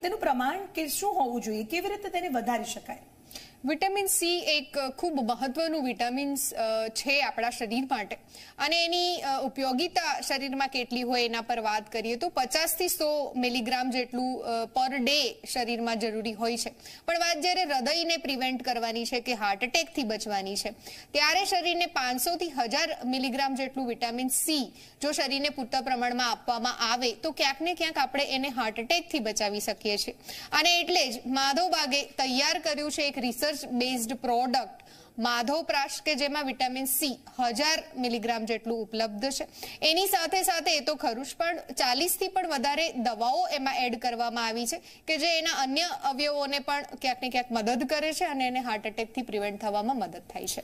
તેનું પ્રમાણ કે શું હોવું જોઈએ, કેવી રીતે તેને વધારી શકાય? વિટામિન સી એક ખૂબ મહત્વનું વિટામિન છે આપણા શરીર માટે અને એની ઉપયોગિતા શરીરમાં કેટલી હોય એના પર વાત કરીએ તો 50 થી 100 મિલીગ્રામ જેટલું પર ડે શરીરમાં જરૂરી હોય છે. પણ વાત જ્યારે હૃદયને પ્રિવેન્ટ કરવાની છે કે હાર્ટ એટેકથી બચવાની છે ત્યારે શરીરને 500 થી 1000 મિલીગ્રામ જેટલું વિટામિન સી જો શરીરને પૂરતા પ્રમાણમાં આપવામાં આવે તો ક્યાંક ને ક્યાંક આપણે એને હાર્ટ એટેકથી બચાવી શકીએ છીએ. અને એટલે જ માધવ બાગે તૈયાર કર્યું છે એક રિસર્ચ બેઝડ પ્રોડક્ટ માધવપ્રાશ કે જેમાં વિટામિન સી 1000 મિલીગ્રામ જેટલું ઉપલબ્ધ છે. એની સાથે સાથે એ તો ખરું જ પણ 40 થી પણ વધારે દવાઓ એમાં એડ કરવામાં આવી છે કે જે એના અન્ય અવયવોને પણ ક્યાંક ને ક્યાંક મદદ કરે છે અને એને હાર્ટ એટેકથી પ્રિવેન્ટ થવામાં મદદ થાય છે.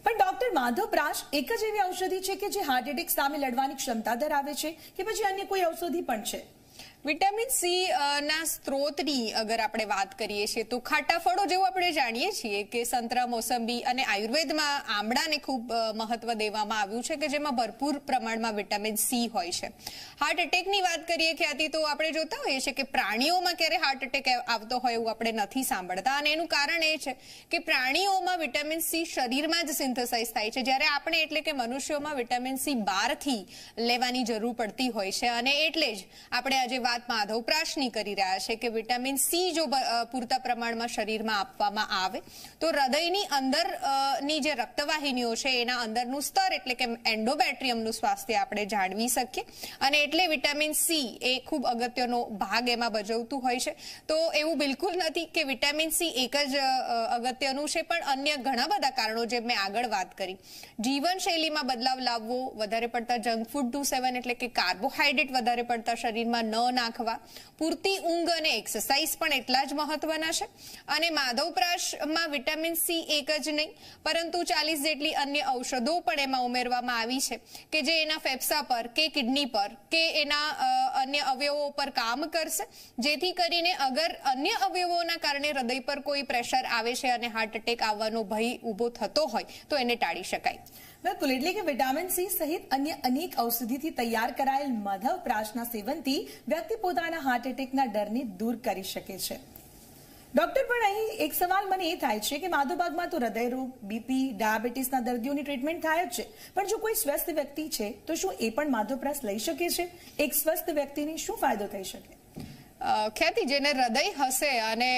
પણ ડોક્ટર, માધવપ્રાશ એક જ એવી ઔષધિ છે કે જે હાર્ટ એટેક સામે લડવાની ક્ષમતા ધરાવે છે કે પછી અન્ય કોઈ ઔષધિ પણ છે? વિટામિન સી ના સ્ત્રોતની અગર આપણે વાત કરીએ છીએ તો ખાટા ફળો જેવું આપણે જાણીએ છીએ કે સંતરા, મોસંબી અને આયુર્વેદમાં આમળાને ખૂબ મહત્વ દેવામાં આવ્યું છે કે જેમાં ભરપૂર પ્રમાણમાં વિટામિન સી હોય છે. હાર્ટ એટેકની વાત કરીએ ખ્યાતિ તો આપણે જોતા હોઈએ છીએ કે પ્રાણીઓમાં ક્યારે હાર્ટ એટેક આવતો હોય એવું આપણે નથી સાંભળતા અને એનું કારણ એ છે કે પ્રાણીઓમાં વિટામિન સી શરીરમાં જ સિન્થેસાઇઝ થાય છે જ્યારે આપણે એટલે કે મનુષ્યોમાં વિટામિન સી બહારથી લેવાની જરૂર પડતી હોય છે. અને એટલે જ આપણે આજે વાત માધવપ્રાશની કરી રહ્યા છે કે વિટામિન સી જો પૂરતા પ્રમાણમાં શરીરમાં આપવામાં આવે તો હૃદયની અંદરની જે રક્તવાહિનીઓ છે એના અંદરનું સ્તર એટલે કે એન્ડોમેટ્રિયમનું સ્વાસ્થ્ય આપણે જાળવી શકીએ અને એટલે વિટામિન સી એ ખૂબ અગત્યનો ભાગ એમાં ભજવતું હોય છે. તો એવું બિલકુલ નથી કે વિટામિન સી એક જ અગત્યનું છે, પણ અન્ય ઘણા બધા કારણો જે મેં આગળ વાત કરી, જીવનશૈલીમાં બદલાવ લાવવો, વધારે પડતા જંક ફૂડ ટુ સેવન એટલે કે કાર્બોહાઈડ્રેટ વધારે પડતા શરીરમાં ન નાખવા, પૂરતી ઊંઘ અને એક્સરસાઇઝ પણ એટલા જ મહત્વના છે. અને માધવપ્રાશમાં વિટામિન સી એક જ નહીં પરંતુ 40 જેટલી અન્ય ઔષધો પણ એમાં ઉમેરવામાં આવી છે કે જે એના ફેફસા પર કે કિડની પર કે એના અન્ય અવયવો પર કામ કરશે, જેથી કરીને અગર અન્ય અવયવોના કારણે હૃદય પર કોઈ પ્રેશર આવે છે અને હાર્ટ એટેક આવવાનો ભય ઊભો થતો હોય તો એને ટાળી શકાય. બિલકુલ, એટલે કે વિટામિન સી સહિત અન્ય અનેક ઔષધિથી તૈયાર કરાયેલ માધવપ્રાશના સેવનથી વ્યક્તિ પોતાના હાર્ટ એટેકના ડરને દૂર કરી શકે છે. ડોક્ટર, પણ અહીં એક સવાલ મને એ થાય છે કે માધવબાગમાં તો હૃદયરોગ, બીપી, ડાયાબિટીસના દર્દીઓની ટ્રીટમેન્ટ થાય જ છે, પણ જો કોઈ સ્વસ્થ વ્યક્તિ છે તો શું એ પણ માધવપ્રાશ લઈ શકે છે? એક સ્વસ્થ વ્યક્તિને શું ફાયદો થઈ શકે? ખ્યાતિ, જેને હૃદય હશે અને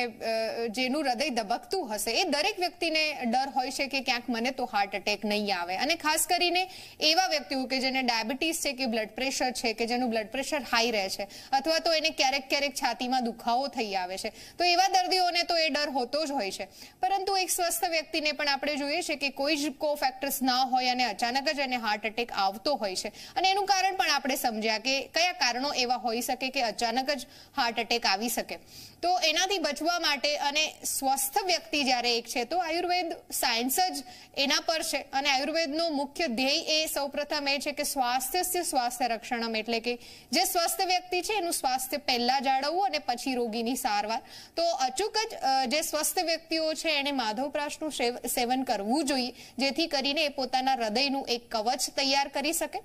જેનું હૃદય ધબકતું હશે એ દરેક વ્યક્તિને ડર હોય છે કે ક્યાંક મને તો હાર્ટ એટેક નહીં આવે. અને ખાસ કરીને એવા વ્યક્તિઓ કે જેને ડાયાબિટીસ છે કે બ્લડ પ્રેશર છે કે જેનું બ્લડ પ્રેશર હાઈ રહે છે અથવા તો એને ક્યારેક ક્યારેક છાતીમાં દુખાવો થઈ આવે છે તો એવા દર્દીઓને તો એ ડર હોતો જ હોય છે. પરંતુ એક સ્વસ્થ વ્યક્તિને પણ આપણે જોઈએ છે કે કોઈ જ કોફેક્ટર્સ ના હોય અને અચાનક જ એને હાર્ટ એટેક આવતો હોય છે અને એનું કારણ પણ આપણે સમજ્યા કે કયા કારણો એવા હોઈ શકે કે અચાનક જ હાર્ટ એટેક આવી શકે. તો એનાથી બચવા માટે અને સ્વસ્થ વ્યક્તિ જ્યારે એક છે તો આયુર્વેદ સાયન્સ જ એના પર છે અને આયુર્વેદનો મુખ્ય ધ્યેય એ સૌપ્રથમ એ છે કે સ્વાસ્થ્યસ્ય સ્વાસ્થ્ય રક્ષણમ એટલે કે જે સ્વસ્થ વ્યક્તિ છે એનું સ્વાસ્થ્ય પહેલા જાળવવું અને પછી રોગીની સારવાર. તો અચૂક જ જે સ્વસ્થ વ્યક્તિઓ છે એને માધવપ્રાશનું સેવન કરવું જોઈએ જેથી કરીને એ પોતાના હૃદયનું એક કવચ તૈયાર કરી શકે.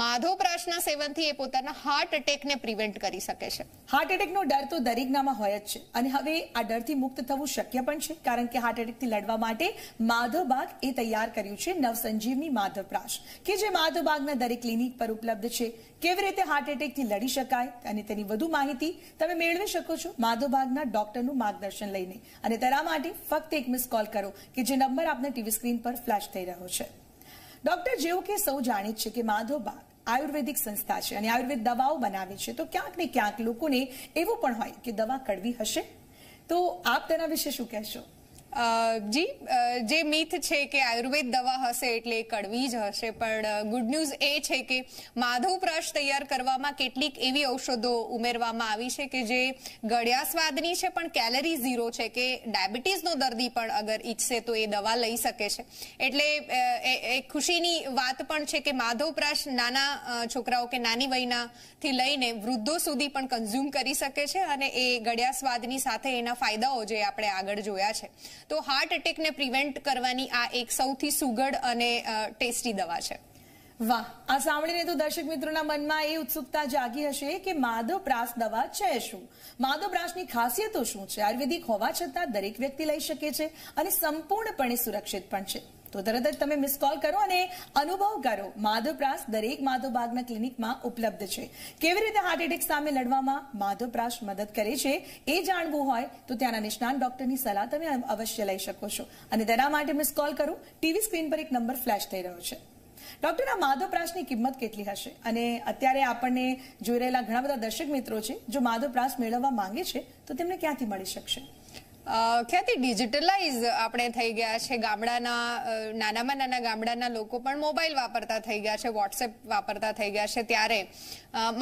માધવપ્રાશના સેવનથી એ પોતાના હાર્ટ એટેકને પ્રિવેન્ટ કરી શકે છે. હાર્ટ એટેકનો ડર તો દરેકનામાં હોય જ છે અને હવે આ ડરથી મુક્ત થવું શક્ય પણ છે કારણ કે હાર્ટ એટેકથી લડવા માટે માધવબાગ એ તૈયાર કર્યું છે નવસંજીવની માધવપ્રાશ કે જે માધવબાગના દરેક ક્લિનિક પર ઉપલબ્ધ છે. કેવી રીતે હાર્ટ એટેકથી લડી શકાય અને તેની વધુ માહિતી તમે મેળવી શકો છો માધવબાગના ડોક્ટરનું માર્ગદર્શન લઈને. અને તેના માટે ફક્ત એક મિસ કોલ કરો કે જે નંબર આપના ટીવી સ્ક્રીન પર ફ્લેશ થઈ રહ્યો છે. ડોક્ટર, જેવું કે સૌ જાણે છે કે માધવબાગ આયુર્વેદિક સંસ્થા છે અને આયુર્વેદ દવાઓ બનાવે છે તો ક્યાંક ને ક્યાંક લોકોને એવું પણ હોય કે દવા કડવી હશે, તો આપ તેના વિશે શું કહેશો? જી, જે મિથ છે કે આયુર્વેદ દવા હશે એટલે કડવી જ હશે, પણ ગુડ ન્યૂઝ એ છે કે માધવપ્રાશ તૈયાર કરવામાં કેટલીક એવી ઔષધો ઉમેરવામાં આવી છે કે જે ગળ્યા સ્વાદની છે પણ કેલરી ઝીરો છે કે ડાયાબિટીસનો દર્દી પણ અગર ઈચ્છે તો એ દવા લઈ શકે છે. એટલે એક ખુશીની વાત પણ છે કે માધવપ્રાશ નાના છોકરાઓ કે નાની વયનાથી લઈને વૃદ્ધો સુધી પણ કન્ઝ્યુમ કરી શકે છે અને એ ગળ્યા સ્વાદની સાથે એના ફાયદાઓ જે આપણે આગળ જોયા છે. તો હાર્ટ એટેકને પ્રિવેન્ટ કરવાની આ એક સૌથી સુઘડ અને ટેસ્ટી દવા છે. વાહ, આ સાંભળીને તો દર્શક મિત્રોના મનમાં એ ઉત્સુકતા જાગી હશે કે માધવપ્રાસ દવા છે શું, માધવપ્રાસની ખાસિયતો શું છે, આયુર્વેદિક હોવા છતાં દરેક વ્યક્તિ લઈ શકે છે અને સંપૂર્ણપણે સુરક્ષિત પણ છે. તો તરત જ તમે મિસ કોલ કરો અને અનુભવ કરો. માધવપ્રાસ દરેક માધવબાગના ક્લિનિકમાં ઉપલબ્ધ છે. કેવી રીતે હાર્ટ એટેક સામે લડવામાં માધવપ્રાસ મદદ કરે છે એ જાણવું હોય તો ત્યાંના નિષ્ણાત ડોક્ટરની સલાહ તમે અવશ્ય લઈ શકો છો અને તેના માટે મિસ કોલ કરો. ટીવી સ્ક્રીન પર એક નંબર ફ્લેશ થઈ રહ્યો છે. ડોક્ટર, આ માધવપ્રાસની કિંમત કેટલી હશે અને અત્યારે આપણને જોઈ રહેલા ઘણા બધા દર્શક મિત્રો છે, જો માધવપ્રાસ મેળવવા માંગે છે તો તેમને ક્યાંથી મળી શકશે? ખ્યાતિ, ડિજિટલાઇઝ આપણે થઈ ગયા છે. ગામડાના નાનામાં નાના ગામડાના લોકો પણ મોબાઈલ વાપરતા થઈ ગયા છે, વોટ્સએપ વાપરતા થઈ ગયા છે, ત્યારે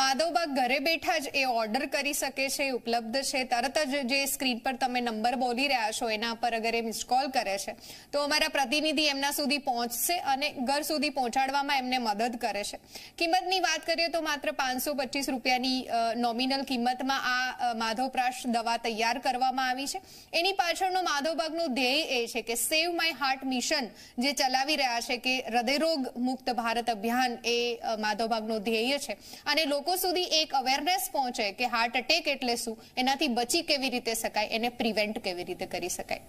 માધવબાગ ઘરે બેઠા જ એ ઓર્ડર કરી શકે છે, ઉપલબ્ધ છે. તરત જ જે સ્ક્રીન પર તમે નંબર બોલી રહ્યા છો એના પર અગર એ મિસ કોલ કરે છે તો અમારા પ્રતિનિધિ એમના સુધી પહોંચશે અને ઘર સુધી પહોંચાડવામાં એમને મદદ કરે છે. કિંમતની વાત કરીએ તો માત્ર 525 રૂપિયાની નોમિનલ કિંમતમાં આ માધવપ્રાસ દવા તૈયાર કરવામાં આવી છે. એની પાછળનો માધવબાગનો ધ્યેય એ છે કે સેવ માય હાર્ટ મિશન જે ચલાવી રહ્યા છે, કે હૃદયરોગ મુક્ત ભારત અભિયાન એ માધવબાગનો ધ્યેય છે અને લોકો સુધી એક અવેરનેસ પહોંચે કે હાર્ટ એટેક એટલે શું, એનાથી બચી કેવી રીતે શકાય, એને પ્રિવેન્ટ કેવી રીતે કરી શકાય.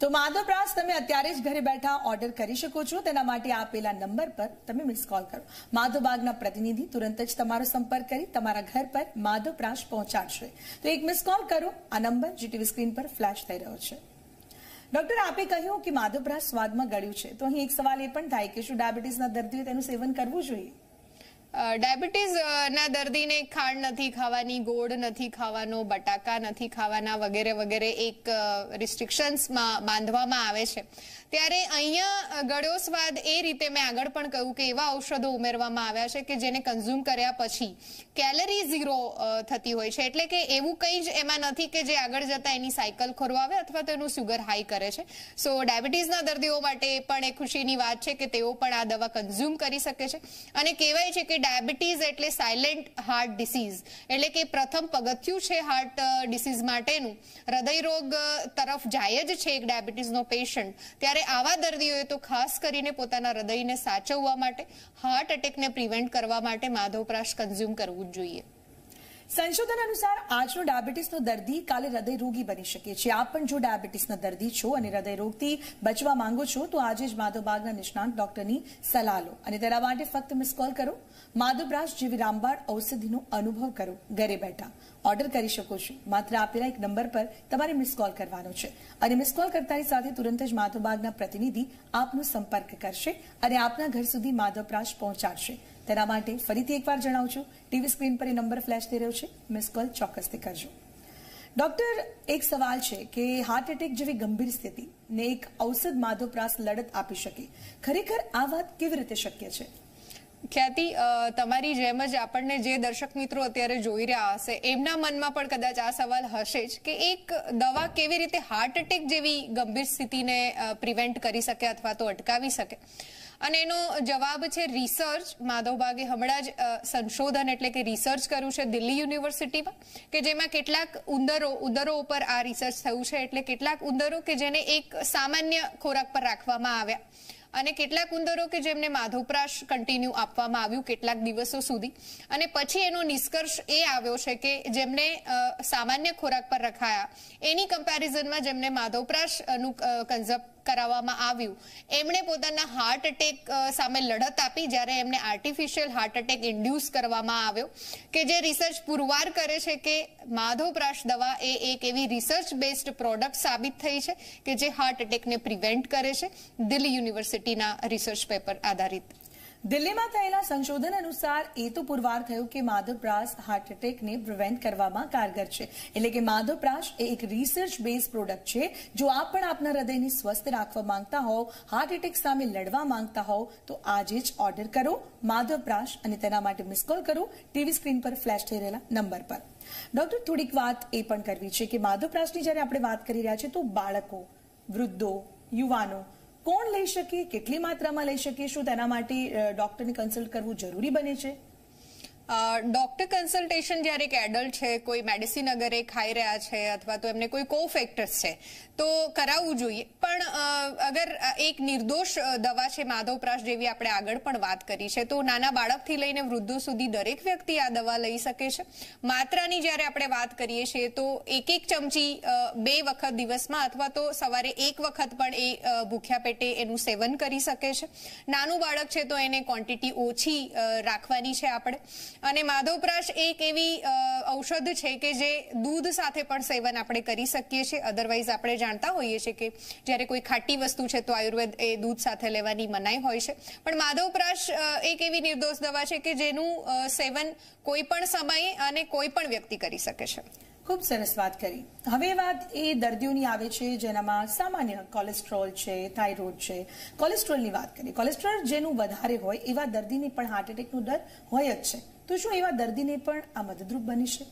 તો માધવપ્રાસ તમે અત્યારે જ ઘરે બેઠા ઓર્ડર કરી શકો છો. તેના માટે આપેલા નંબર પર તમે મિસ કોલ કરો. માધવબાગના પ્રતિનિધિ તુરંત જ તમારો સંપર્ક કરી તમારા ઘર પર માધવપ્રાસ પહોંચાડશે. તો એક મિસ કોલ કરો. આ નંબર જે ટીવી સ્ક્રીન પર ફ્લેશ થઈ રહ્યો છે. ડોક્ટર, આપે કહ્યું કે માધવપ્રાસ સ્વાદમાં ગળ્યું છે, તો અહીં એક સવાલ એ પણ થાય કે શું ડાયાબિટીસના દર્દીએ તેનું સેવન કરવું જોઈએ? ડાયાબિટીસ ના દર્દીને ખાંડ નથી ખાવાની, ગોળ નથી ખાવાનો, બટાકા નથી ખાવાના વગેરે વગેરે એક રિસ્ટ્રિક્શન્સમાં બાંધવામાં આવે છે. ત્યારે અહીંયા ગળ્યો સ્વાદ એ રીતે મેં આગળ પણ કહ્યું કે એવા ઔષધો ઉમેરવામાં આવ્યા છે કે જેને કન્ઝ્યુમ કર્યા પછી કેલરી ઝીરો થતી હોય છે. એટલે કે એવું કંઈ જ એમાં નથી કે જે આગળ જતા એની સાયકલ ખોરવાવે અથવા તો એનું સુગર હાઈ કરે છે. સો ડાયાબિટીસના દર્દીઓ માટે પણ એ ખુશીની વાત છે કે તેઓ પણ આ દવા કન્ઝ્યુમ કરી શકે છે. અને કહેવાય છે કે ડાયાબિટીસ એટલે સાયલેન્ટ હાર્ટ ડિસીઝ, એટલે કે પ્રથમ પગથિયું છે હાર્ટ ડિસીઝ માટેનું. હૃદયરોગ તરફ જાય જ છે એક ડાયાબિટીસનો પેશન્ટ, ત્યારે આવા દર્દીઓએ તો ખાસ કરીને પોતાના હૃદયને સાચવવા માટે, હાર્ટ એટેકને પ્રિવેન્ટ કરવા માટે માધવપ્રાસ કન્ઝ્યુમ કરવું જ જોઈએ. સંશોધન અનુસાર આજનો ડાયાબિટીસનો દર્દી કાલે હૃદયરોગી બની શકે છે. આપ પણ જો ડાયાબિટીસના દર્દી છો અને હૃદયરોગથી બચવા માંગો છો તો આજે જ માધવબાગના નિષ્ણાત ડોક્ટરની સલાહ લો અને તેના માટે ફક્ત મિસ કોલ કરો. માધવપ્રાસ જેવી રામબાણ ઔષધિનો અનુભવ કરો. ઘરે બેઠા ઓર્ડર કરી શકો છો. માત્ર આપેલા એક નંબર પર તમારે મિસ કોલ કરવાનો છે અને મિસ કોલ કરતાની સાથે તુરંત જ માધવબાગના પ્રતિનિધિ આપનો સંપર્ક કરશે અને આપના ઘર સુધી માધવપ્રાસ પહોંચાડશે. તેના માટે ફરીથી એકવાર જણાવું છું, ટીવી સ્ક્રીન પર એ નંબર ફ્લેશ થઈ રહ્યો છે, મિસ કોલ ચોક્કસથી કરજો. ડોક્ટર, એક સવાલ છે કે હાર્ટ એટેક જેવી ગંભીર સ્થિતિ ને એક ઔષધ માધવપ્રાસ લડત આપી શકે, ખરેખર આ વાત કેવી રીતે શક્ય છે? ખ્યાતિ, તમારી જેમ જ આપણને જે દર્શક મિત્રો અત્યારે જોઈ રહ્યા હશે એમના મનમાં પણ કદાચ આ સવાલ હશે જ કે એક દવા કેવી રીતે હાર્ટ એટેક જેવી ગંભીર સ્થિતિને પ્રિવેન્ટ કરી શકે અથવા તો અટકાવી શકે. અને એનો જવાબ છે રિસર્ચ. માધવબાગે હમણાં જ સંશોધન એટલે કે રિસર્ચ કર્યું છે દિલ્હી યુનિવર્સિટીમાં, કે જેમાં કેટલાક ઉંદરો ઉપર આ રિસર્ચ થયું છે. એટલે કેટલાક ઉંદરો કે જેને એક સામાન્ય ખોરાક પર રાખવામાં આવ્યા અને કેટલાક ઉંદરો કે જેમને માધવપ્રાસ કન્ટિન્યુ આપવામાં આવ્યું કેટલાક દિવસો સુધી, અને પછી એનો નિષ્કર્ષ એ આવ્યો છે કે જેમને સામાન્ય ખોરાક પર રખાયા એની કમ્પેરિઝનમાં જેમને માધવપ્રાસનું કન્ઝપ્ટ કરાવવામાં આવ્યું એમણે પોતાના હાર્ટ એટેક સામે લડત આપી, જ્યારે એમને આર્ટિફિશિયલ હાર્ટ એટેક ઇન્ડ્યુસ કરવામાં આવ્યો. કે જે રિસર્ચ પુરવાર કરે છે કે માધવપ્રાસ દવા એ એક એવી રિસર્ચ બેસ્ડ પ્રોડક્ટ સાબિત થઈ છે કે જે હાર્ટ એટેકને પ્રિવેન્ટ કરે છે. દિલ્હી યુનિવર્સિટીના રિસર્ચ પેપર આધારિત. દિલ્હીમાં થયેલા સંશોધન અનુસાર એ તો પુરવાર થયું કે માધવપ્રાસ હાર્ટ એટેકને પ્રિવેન્ટ કરવામાં કારગર છે. એટલે કે માધવપ્રાસ એ એક રિસર્ચ બેઝ પ્રોડક્ટ છે. જો આપ પણ આપના હૃદયને સ્વસ્થ રાખવા માંગતા હોવ, હાર્ટ એટેક સામે લડવા માંગતા હોવ તો આજે જ ઓર્ડર કરો માધવપ્રાસ અને તેના માટે મિસ કોલ કરો ટીવી સ્ક્રીન પર ફ્લેશ થઈ રહેલા નંબર પર. ડોક્ટર, થોડીક વાત એ પણ કરવી છે કે માધવપ્રાસની જ્યારે આપણે વાત કરી રહ્યા છીએ તો બાળકો, વૃદ્ધો, યુવાનો કોણ લઈ શકે, કેટલી માત્રામાં લઈ શકે, શું તેના માટે ડોક્ટરને કન્સલ્ટ કરવું જરૂરી બને છે? ડોક્ટર કન્સલ્ટેશન જ્યારે એક એડલ્ટ છે, કોઈ મેડિસિન અગર એ ખાઈ રહ્યા છે અથવા તો એમને કોઈ કોફેક્ટર્સ છે તો કરાવવું જોઈએ. પણ અગર એક નિર્દોષ દવા છે માધવપ્રાશ જેવી આપણે આગળ પણ વાત કરી છે, તો નાના બાળકથી લઈને વૃદ્ધો સુધી દરેક વ્યક્તિ આ દવા લઈ શકે છે. માત્રાની જ્યારે આપણે વાત કરીએ છીએ તો એક ચમચી 2 વખત દિવસમાં અથવા તો સવારે 1 વખત પણ એ ભૂખ્યા પેટે એનું સેવન કરી શકે છે. નાનું બાળક છે તો એને ક્વોન્ટિટી ઓછી રાખવાની છે આપણે. અને માધવપ્રાશ એક એવી ઔષધ છે કે જે દૂધ સાથે પણ સેવન આપણે કરી શકીએ છીએ. અધરવાઇઝ આપણે જાણતા હોઈએ છીએ કે જ્યારે કોઈ ખાટી વસ્તુ છે તો આયુર્વેદ એ દૂધ સાથે લેવાની મનાઈ હોય છે. પણ માધવપ્રાશ એક એવી નિર્દોષ દવા છે કે જેનું સેવન કોઈ પણ સમયે અને કોઈ પણ વ્યક્તિ કરી શકે છે. ખૂબ સરસ વાત કરી. હવે વાત એ દર્દીઓની આવે છે જેનામાં સામાન્ય કોલેસ્ટ્રોલ છે, થાઇરોઇડ છે. કોલેસ્ટ્રોલની વાત કરીએ. કોલેસ્ટ્રોલ જેનું વધારે હોય એવા દર્દીને પણ હાર્ટ એટેકનો ડર હોય જ છે. તો શું એવા દર્દીને પણ આ મદદરૂપ બની છે?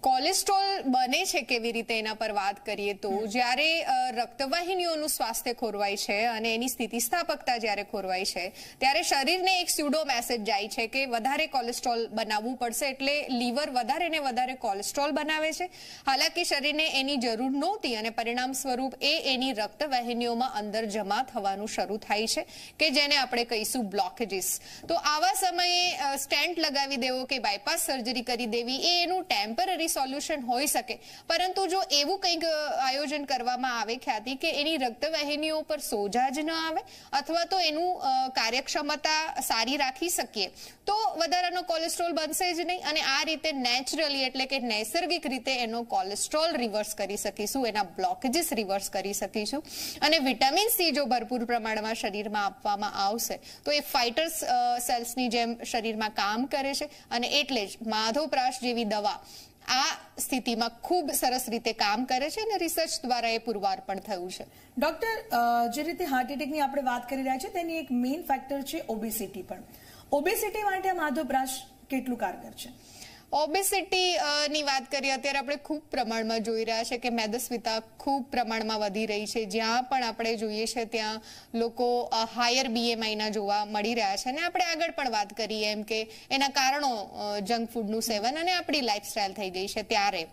કોલેસ્ટ્રોલ બને છે કેવી રીતે એના પર વાત કરીએ તો જ્યારે રક્તવાહિનીઓનું સ્વાસ્થ્ય ખોરવાય છે અને એની સ્થિતિસ્થાપકતા જ્યારે ખોરવાય છે ત્યારે શરીરને એક સ્યુડો મેસેજ જાય છે કે વધારે કોલેસ્ટ્રોલ બનાવવું પડશે, એટલે લીવર વધારે ને વધારે કોલેસ્ટ્રોલ બનાવે છે. હાલાકી શરીરને એની જરૂર નહોતી અને પરિણામ સ્વરૂપ એ એની રક્તવાહિનીઓમાં અંદર જમા થવાનું શરૂ થાય છે કે જેને આપણે કહીશું બ્લોકેજીસ. તો આવા સમયે સ્ટેન્ટ લગાવી દેવો કે બાયપાસ સર્જરી કરી દેવી એ એનું ટેમ્પરરી સોલ્યુશન હોઈ શકે. પરંતુ જો એવું કંઈક આયોજન કરવામાં આવે ખ્યાતિ કે એની રક્તવાહિનીઓ પર સોજા જ ન આવે અથવા તો એનું કાર્યક્ષમતા સારી રાખી શકીએ તો વધારાનો કોલેસ્ટ્રોલ બનશે જ નહીં અને આ રીતે નેચરલી એટલે કે નૈસર્ગિક રીતે એનો કોલેસ્ટ્રોલ રિવર્સ કરી શકીશું, એના બ્લોકેજીસ રિવર્સ કરી શકીશું. અને વિટામિન સી જો ભરપૂર પ્રમાણમાં શરીરમાં આપવામાં આવશે તો એ ફાઇટર્સ સેલ્સની જેમ શરીરમાં કામ કરે છે અને એટલે જ માધવપ્રાશ જેવી દવા આ સ્થિતિમાં ખૂબ સરસ રીતે કામ કરે છે અને રિસર્ચ દ્વારા એ પુરવાર પણ થયું છે. ડોક્ટર, જે રીતે હાર્ટ એટેકની આપણે વાત કરી રહ્યા છીએ તેની એક મેઇન ફેક્ટર છે ઓબેસિટી. પણ ઓબેસિટી માટે માધવપ્રાશ કેટલું કારગર છે? ઓબેસિટી ની વાત કરીએ અત્યારે આપણે ખૂબ પ્રમાણમાં જોઈ રહ્યા છે કે મેદસ્વીતા ખૂબ પ્રમાણમાં વધી રહી છે. જ્યાં પણ આપણે જોઈએ છે ત્યાં લોકો હાયર BMI ના જોવા મળી રહ્યા છે અને આપણે આગળ પણ વાત કરીએ એમ કે એના કારણો જંક ફૂડનું સેવન અને આપણી લાઈફસ્ટાઈલ થઈ ગઈ છે. ત્યારે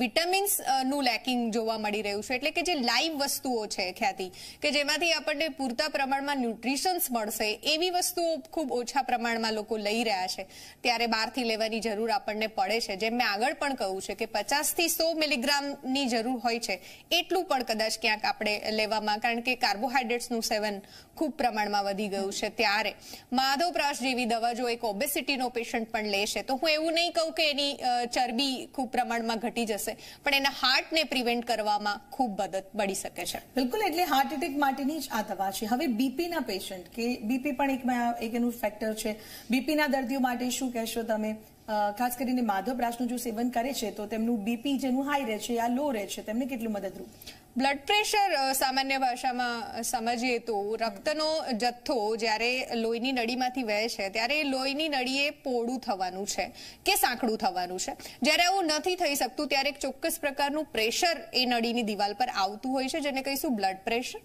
વિટામિન્સ નું લેકિંગ જોવા મળી રહ્યું છે. એટલે કે જે લાઈવ વસ્તુઓ છે ખ્યાતિ કે જેમાંથી આપણને પૂરતા પ્રમાણમાં ન્યુટ્રિશન્સ મળશે એવી વસ્તુઓ ખૂબ ઓછા પ્રમાણમાં લોકો લઈ રહ્યા છે. ત્યારે બહારથી લેવાની જરૂર આપણને પડે છે. જેમ મેં આગળ પણ કહ્યું છે કે 50 થી 100 મિલીગ્રામની જરૂર હોય છે એટલું પણ કદાચ ક્યાંક આપણે લેવામાં, કારણ કે કાર્બોહાઈડ્રેટ્સનું સેવન ખૂબ પ્રમાણમાં વધી ગયું છે. ત્યારે માધવપ્રાશ જેવી દવા જો એક ઓબેસિટીનો પેશન્ટ પણ લેશે તો હું એવું નહીં કહું કે એની ચરબી ખૂબ પ્રમાણમાં ઘટી જશે, પણ એના હાર્ટને પ્રિવેન્ટ કરવામાં ખૂબ મદદ મળી શકે છે. બિલકુલ, એટલે હાર્ટ એટેક માટેની જ આ દવા છે. હવે બીપીના પેશન્ટ કે બીપી પણ એક એનું ફેક્ટર છે. બીપીના દર્દીઓ માટે શું કહેશો તમે? ખાસ કરીને માધવપ્રાશનું જો સેવન કરે છે તો તેમનું બીપી જેનું હાઈ રહે છે યા લો રહે છે, તેમને કેટલું મદદરૂપ? બ્લડ પ્રેશર સામાન્ય ભાષામાં સમજીએ તો રક્તનો જથ્થો જ્યારે લોહીની નળીમાંથી વહે છે ત્યારે લોહીની નળીએ પોળું થવાનું છે કે સાંકડું થવાનું છે. જ્યારે આવું નથી થઈ શકતું ત્યારે એક ચોક્કસ પ્રકારનું પ્રેશર એ નળીની દિવાલ પર આવતું હોય છે જેને કહીશું બ્લડ પ્રેશર.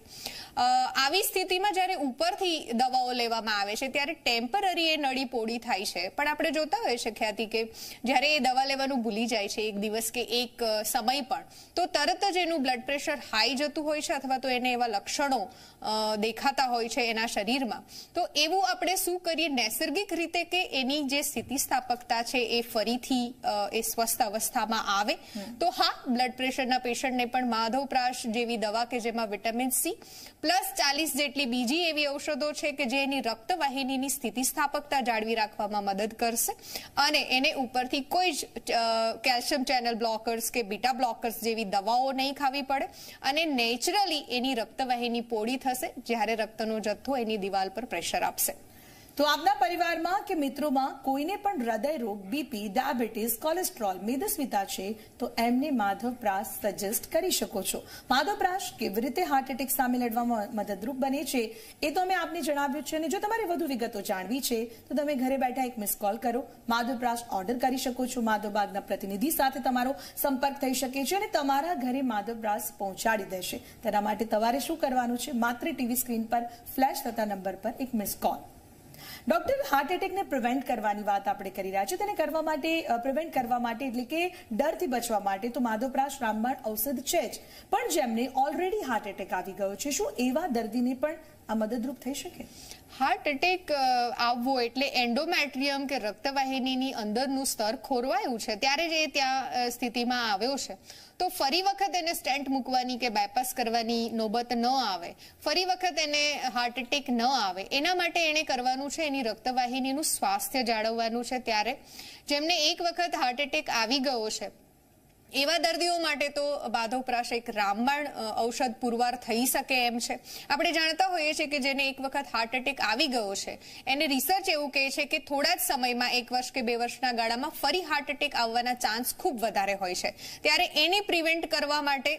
આવી સ્થિતિમાં જ્યારે ઉપરથી દવાઓ લેવામાં આવે છે ત્યારે ટેમ્પરરી એ નળી પોળી થાય છે. પણ આપણે જોતા હોઈએ છીએ ખ્યાતિ કે જ્યારે એ દવા લેવાનું ભૂલી જાય છે એક દિવસ કે એક સમય પણ, તો તરત જ એનું બ્લડ પ્રેશર હાઈ જતું હોય છે અથવા તો એને એવા લક્ષણો દેખાતા હોય છે એના શરીરમાં. તો એવું આપણે શું કરીએ નૈસર્ગિક રીતે કે એની જે સ્થિતિસ્થાપકતા છે એ ફરીથી એ સ્વસ્થ અવસ્થામાં આવે તો હા, બ્લડ પ્રેશરના પેશન્ટને પણ માધવપ્રાશ જેવી દવા કે જેમાં વિટામિન સી પ્લસ 40 જેટલી બીજી એવી ઔષધો છે કે જે એની રક્તવાહિનીની સ્થિતિસ્થાપકતા જાળવી રાખવામાં મદદ કરશે અને એને ઉપરથી કોઈ જ કેલ્શિયમ ચેનલ બ્લોકર્સ કે બીટા બ્લોકર્સ જેવી દવાઓ નહીં ખાવી પડે અને નેચરલી એની રક્તવાહિની પોળી થશે જ્યારે રક્તનો જથ્થો એની દિવાલ પર પ્રેશર આપશે. તો આપના પરિવારમાં કે મિત્રોમાં કોઈને પણ હૃદય રોગ, બીપી, ડાયાબિટીસ, કોલેસ્ટ્રોલ, મેદસ્વીતા છે તો એમને માધવપ્રાશ સજેસ્ટ કરી શકો છો. માધવપ્રાશ કેવી રીતે હાર્ટ એટેક સામે લડવામાં મદદરૂપ બને છે એ તો અમે આપને જણાવ્યું છે અને જો તમારે વધુ વિગતો જાણવી છે તો તમે ઘરે બેઠા એક મિસ કોલ કરો, માધવપ્રાશ ઓર્ડર કરી શકો છો. માધવબાગના પ્રતિનિધિ સાથે તમારો સંપર્ક થઈ શકે છે અને તમારા ઘરે માધવપ્રાશ પહોંચાડી દેશે. તેના માટે તમારે શું કરવાનું છે? માત્ર ટીવી સ્ક્રીન પર ફ્લેશ થતા નંબર પર એક મિસ કોલ. ડોક્ટર, હાર્ટ એટેકને પ્રિવેન્ટ કરવાની વાત આપણે કરી રહ્યા છીએ. તેને કરવા માટે પ્રિવેન્ટ કરવા માટે એટલે કે ડરથી બચવા માટે તો માધવપ્રાશ રામબાણ ઔષધ છે જ, પણ જેમને ઓલરેડી હાર્ટ એટેક આવી ગયો છે, શું એવા દર્દીને પણ આ મદદરૂપ થઈ શકે? હાર્ટ એટેક આવવો એટલે એન્ડોમેટ્રિયમ કે રક્તવાહિનીની અંદરનું સ્તર ખોરવાયું છે, ત્યારે જ એ ત્યાં સ્થિતિમાં આવ્યો છે. તો ફરી વખત એને સ્ટેન્ટ મૂકવાની કે બાયપાસ કરવાની નોબત ન આવે, ફરી વખત એને હાર્ટ એટેક ન આવે, એના માટે એને કરવાનું છે એની રક્તવાહિનીનું સ્વાસ્થ્ય જાળવવાનું છે. ત્યારે જેમને એક વખત હાર્ટ એટેક આવી ગયો છે એવા દર્દીઓ માટે તો માધવપ્રાશ એક રામબાણ ઔષધ પુરવાર થઈ શકે એમ છે. આપણે જાણતા હોઈએ છીએ કે જેને એક વખત હાર્ટ એટેક આવી ગયો છે એને રિસર્ચ એવું કહે છે કે થોડા જ સમયમાં 1 વર્ષ કે 2 વર્ષના ગાળામાં ફરી હાર્ટ એટેક આવવાના ચાન્સ ખૂબ વધારે હોય છે. ત્યારે એને પ્રિવેન્ટ કરવા માટે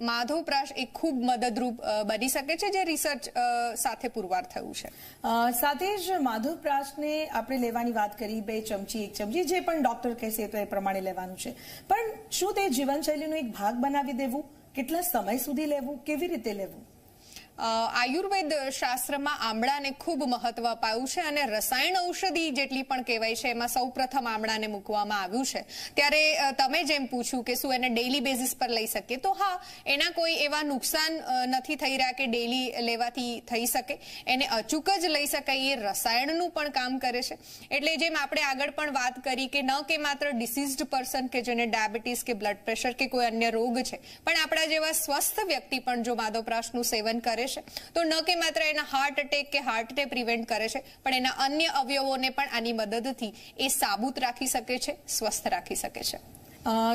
માધવપ્રાશ એ ખૂબ મદદરૂપ બની શકે છે, જે રિસર્ચ સાથે પુરવાર થયું છે. સાથે જ માધવપ્રાશને આપણે લેવાની વાત કરી, 2 ચમચી 1 ચમચી જે પણ ડોક્ટર કહેશે તો એ પ્રમાણે લેવાનું છે, પણ શું તે જીવનશૈલીનો એક ભાગ બનાવી દેવું? કેટલા સમય સુધી લેવું? કેવી રીતે લેવું? આયુર્વેદ શાસ્ત્રમાં આમળાને ખૂબ મહત્વ અપાયું છે અને રસાયણ ઔષધિ જેટલી પણ કહેવાય છે એમાં સૌપ્રથમ આમળાને મૂકવામાં આવ્યું છે. ત્યારે તમે જેમ પૂછ્યું કે શું એને ડેઇલી બેઝિસ પર લઈ શકીએ, તો હા, એના કોઈ એવા નુકસાન નથી થઈ રહ્યા કે ડેઇલી લેવાથી થઈ શકે. એને અચૂક જ લઈ શકાય, એ રસાયણનું પણ કામ કરે છે. એટલે જેમ આપણે આગળ પણ વાત કરી કે ન કે માત્ર ડિસીઝડ પર્સન કે જેને ડાયાબિટીસ કે બ્લડ પ્રેશર કે કોઈ અન્ય રોગ છે, પણ આપણા જેવા સ્વસ્થ વ્યક્તિ પણ જો માધવપ્રાશનું સેવન કરે તો ન કે માત્ર એના હાર્ટ એટેક કે હાર્ટને પ્રિવેન્ટ કરે છે, પણ એના અન્ય અવયવોને પણ આની મદદથી એ સાબુત રાખી શકે છે, સ્વસ્થ રાખી શકે છે.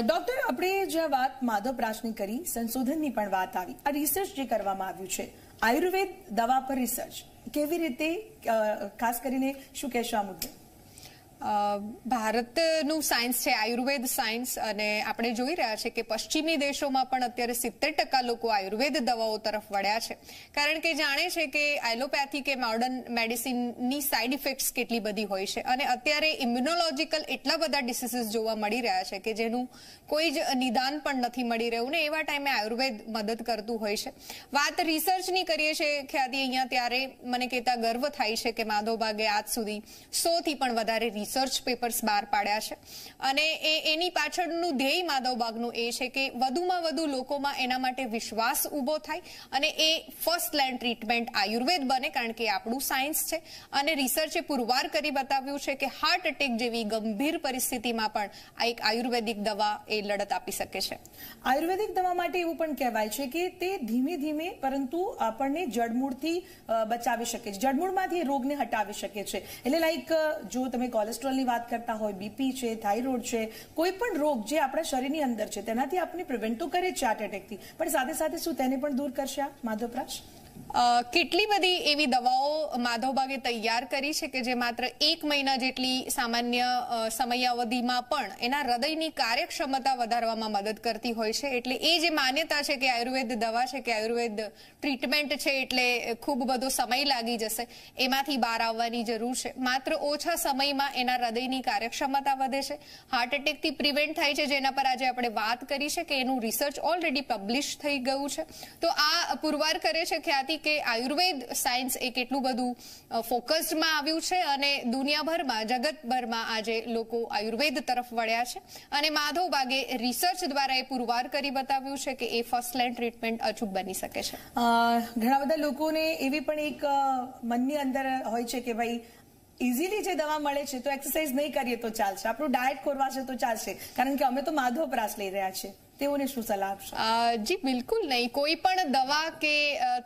ડોક્ટર, આપણે જે વાત માધવપ્રાશની કરી, સંશોધનની પણ વાત આવી. આ રિસર્ચ જે કરવામાં આવ્યું છે આયુર્વેદ દવા પર રિસર્ચ, કેવી રીતે, ખાસ કરીને શું કહેશો આ મુદ્દે? ભારતનું સાયન્સ છે આયુર્વેદ સાયન્સ, અને આપણે જોઈ રહ્યા છે કે પશ્ચિમી દેશોમાં પણ અત્યારે 70% લોકો આયુર્વેદ દવાઓ તરફ વળ્યા છે, કારણ કે જાણે છે કે એલોપેથી કે મોડર્ન મેડિસિનની સાઇડ ઇફેક્ટ્સ કેટલી બધી હોય છે. અને અત્યારે ઇમ્યુનોલોજીકલ એટલા બધા ડિસીઝીસ જોવા મળી રહ્યા છે કે જેનું કોઈ જ નિદાન પણ નથી મળી રહ્યું, ને એવા ટાઈમે આયુર્વેદ મદદ કરતું હોય છે. વાત રિસર્ચની કરીએ છીએ ખ્યાતિ અહીંયા, ત્યારે મને કહેતા ગર્વ થાય છે કે માધવબાગે આજ સુધી 100થી પણ વધારે રિસર્ચ પેપર્સ બહાર પાડ્યા છે, અને એની પાછળનું ધ્યેય માધવબાગનું એ છે કે વધુમાં વધુ લોકોમાં એના માટે વિશ્વાસ ઊભો થાય અને એ ફર્સ્ટ લાઇન ટ્રીટમેન્ટ આયુર્વેદ બને, કારણ કે આપણું સાયન્સ છે. અને રિસર્ચે પુરવાર કરી બતાવ્યું છે કે હાર્ટ એટેક જેવી ગંભીર પરિસ્થિતિમાં પણ આ એક આયુર્વેદિક દવા એ લડત આપી શકે છે. આયુર્વેદિક દવા માટે એવું પણ કહેવાય છે કે તે ધીમે ધીમે પરંતુ આપણને જડમૂળથી બચાવી શકે છે, જડમૂળમાંથી રોગને હટાવી શકે છે. એટલે લાઈક જો તમે કોલેસ્ટ્રોલની વાત કરતા હોય, બીપી છે, થાઇરોઇડ છે, કોઈ પણ રોગ જે આપણા શરીરની અંદર છે તેનાથી આપણે પ્રિવેન્ટ તો કરે છે હાર્ટ એટેકથી, પણ સાથે સાથે શું તેને પણ દૂર કરશે આ માધવપ્રાશ? કેટલી બધી એવી દવાઓ માધવબાગે તૈયાર કરી છે કે જે માત્ર 1 મહિના જેટલી સામાન્ય સમયાવધિમાં પણ એના હૃદયની કાર્યક્ષમતા વધારવામાં મદદ કરતી હોય છે. એટલે એ જે માન્યતા છે કે આયુર્વેદ દવા છે કે આયુર્વેદ ટ્રીટમેન્ટ છે એટલે ખૂબ બધો સમય લાગી જશે, એમાંથી બહાર આવવાની જરૂર છે. માત્ર ઓછા સમયમાં એના હૃદયની કાર્યક્ષમતા વધે છે, હાર્ટ એટેકથી પ્રિવેન્ટ થાય છે, જેના પર આજે આપણે વાત કરી છે કે એનું રિસર્ચ ઓલરેડી પબ્લિશ થઈ ગયું છે. તો આ પુરવાર કરે છે ખ્યાતિ કે આયુર્વેદ સાયન્સ એ કેટલું બધું ફોકસ્ડમાં આવ્યું છે અને દુનિયાભરમાં, જગતભરમાં આજે લોકો આયુર્વેદ તરફ વળ્યા છે. અને માધવબાગે રિસર્ચ દ્વારા એ પુરવાર કરી બતાવ્યું છે કે એ ફર્સ્ટ લાઇન ટ્રીટમેન્ટ અચૂક બની શકે છે. ઘણા બધા લોકોને એવી પણ એક મનની અંદર હોય છે કે ભાઈ ઇઝીલી જે દવા મળે છે તો એક્સરસાઇઝ નહીં કરીએ તો ચાલશે, આપણું ડાયટ ખોરવાશે તો ચાલશે, કારણ કે અમે તો માધવપ્રાશ લઈ રહ્યા છીએ. તેઓને શું સલાહ આપશો? જી બિલકુલ નહીં. કોઈ પણ દવા કે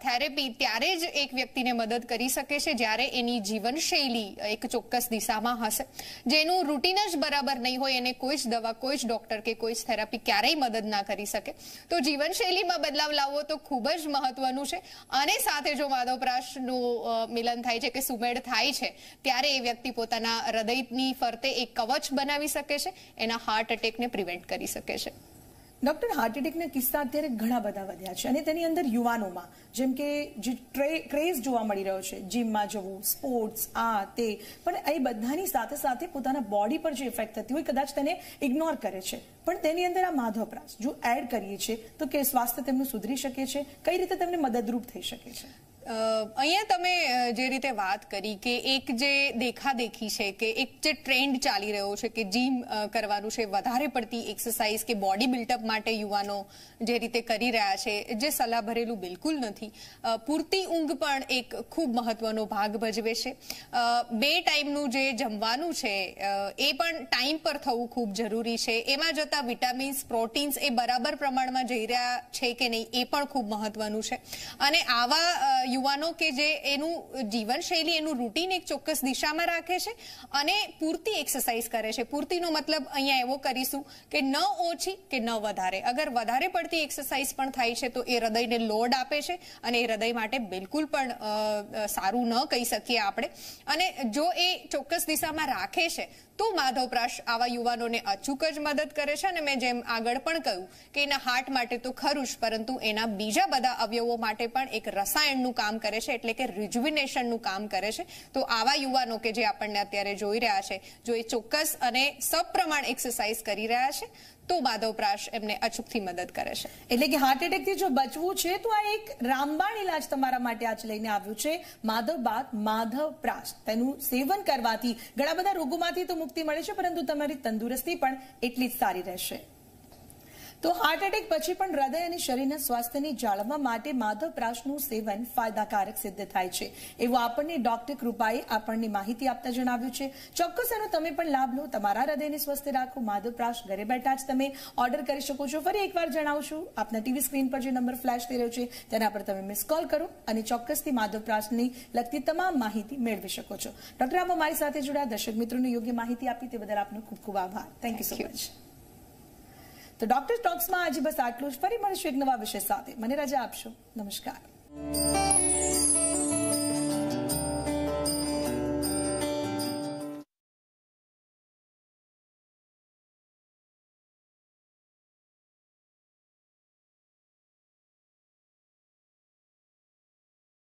થેરેપી ત્યારે જ એક વ્યક્તિને મદદ કરી શકે છે જ્યારે એની જીવનશૈલી એક ચોક્કસ દિશામાં હશે. જેનું રૂટીન જ બરાબર નહીં હોય એને કોઈ જ દવા, કોઈ જ ડોક્ટર કે કોઈ જ થેરાપી ક્યારેય મદદ ના કરી શકે. તો જીવનશૈલીમાં બદલાવ લાવવો તો ખૂબ જ મહત્વનું છે. અને સાથે જો માધવપ્રાશનું મિલન થાય છે કે સુમેળ થાય છે, ત્યારે એ વ્યક્તિ પોતાના હૃદયની ફરતે એક કવચ બનાવી શકે છે, એના હાર્ટ એટેકને પ્રિવેન્ટ કરી શકે છે. ડોક્ટર, હાર્ટ એટેકના કિસ્સા અત્યારે ઘણા બધા વધ્યા છે અને તેની અંદર યુવાનોમાં જેમ કે જે ક્રેઝ જોવા મળી રહ્યો છે, જીમમાં જવું, સ્પોર્ટ્સ, આ તે, પણ એ બધાની સાથે સાથે પોતાના બોડી પર જે ઇફેક્ટ થતી હોય કદાચ તેને ઇગ્નોર કરે છે. પણ તેની અંદર આ માધવપ્રાશ જો એડ કરીએ છીએ તો કે સ્વાસ્થ્ય તેમનું સુધરી શકે છે, કઈ રીતે તેમને મદદરૂપ થઈ શકે છે? અહીંયા તમે જે રીતે વાત કરી કે એક જે દેખાદેખી છે કે એક જે ટ્રેન્ડ ચાલી રહ્યો છે કે જીમ કરવાનું છે, વધારે પડતી એક્સરસાઇઝ કે બોડી બિલ્ટઅપ માટે યુવાનો જે રીતે કરી રહ્યા છે, જે સલાહ ભરેલું બિલકુલ નથી. પૂરતી ઊંઘ પણ એક ખૂબ મહત્વનો ભાગ ભજવે છે. 2 ટાઈમનું જે જમવાનું છે એ પણ ટાઈમ પર થવું ખૂબ જરૂરી છે. એમાં જતા વિટામિન્સ, પ્રોટીન્સ એ બરાબર પ્રમાણમાં જઈ રહ્યા છે કે નહીં એ પણ ખૂબ મહત્વનું છે. અને આવા યુવાનો કે જે એનું જીવનશૈલી, એનું રૂટીન એક ચોક્કસ દિશામાં રાખે છે અને પૂરતી એક્સરસાઇઝ કરે છે. પૂરતીનો મતલબ અહીંયા એવો કરીશું કે ન ઓછી કે ન વધારે. અગર વધારે પડતી એક્સરસાઇઝ પણ થાય છે તો એ હૃદયને લોડ આપે છે અને એ હૃદય માટે બિલકુલ પણ સારું ન કહી શકીએ આપણે. અને જો એ ચોક્કસ દિશામાં રાખે છે તો માધવપ્રાશ આવા યુવાનોને અચૂક જ મદદ કરે છે. અને મેં જેમ આગળ પણ કહ્યું કે એના હાર્ટ માટે તો ખરું જ, પરંતુ એના બીજા બધા અવયવો માટે પણ એક રસાયણનું કામ કરે છે, એટલે કે રિજ્યુવિનેશનનું કામ કરે છે. તો આવા યુવાનો કે જે આપણને અત્યારે જોઈ રહ્યા છે, જો એ ચોક્કસ અને સપ્રમાણ એક્સરસાઇઝ કરી રહ્યા છે તો માધવપ્રાશ એમને અચૂકથી મદદ કરે છે. એટલે કે હાર્ટ એટેકથી જો બચવું છે તો આ એક રામબાણ ઇલાજ તમારા માટે આજ લઈને આવ્યું છે, માધવબાગ માધવપ્રાશ. તેનું સેવન કરવાથી ઘણા બધા રોગોમાંથી તો મુક્તિ મળે છે, પરંતુ તમારી તંદુરસ્તી પણ એટલી જ સારી રહેશે. તો હાર્ટ એટેક પછી પણ હૃદય અને શરીરના સ્વાસ્થ્યને જાળવવા માટે માધવપ્રાશનું સેવન ફાયદાકારક સિદ્ધ થાય છે, એવું આપણને ડોક્ટર કૃપાએ આપણને માહિતી આપતા જણાવ્યું છે. ચોક્કસ એનો તમે પણ લાભ લો, તમારા હૃદયને સ્વસ્થ રાખો. માધવપ્રાશ ઘરે બેઠા જ તમે ઓર્ડર કરી શકો છો. ફરી એકવાર જણાવું છું, આપના ટીવી સ્ક્રીન પર જે નંબર ફ્લેશ થઈ રહ્યો છે તેના પર તમે મિસ કોલ કરો અને ચોક્કસથી માધવપ્રાશની લગતી તમામ માહિતી મેળવી શકો છો. ડોક્ટર, આપ મારી સાથે જોડાયા, દર્શક મિત્રોને યોગ્ય માહિતી આપી તે બદલ આપનો ખૂબ ખૂબ આભાર. Thank you so much. તો ડોક્ટર ટોક્સમાં આજે બસ આટલું જ. ફરી મળીશું એક નવા વિષય સાથે. મને રજા આપશો. નમસ્કાર.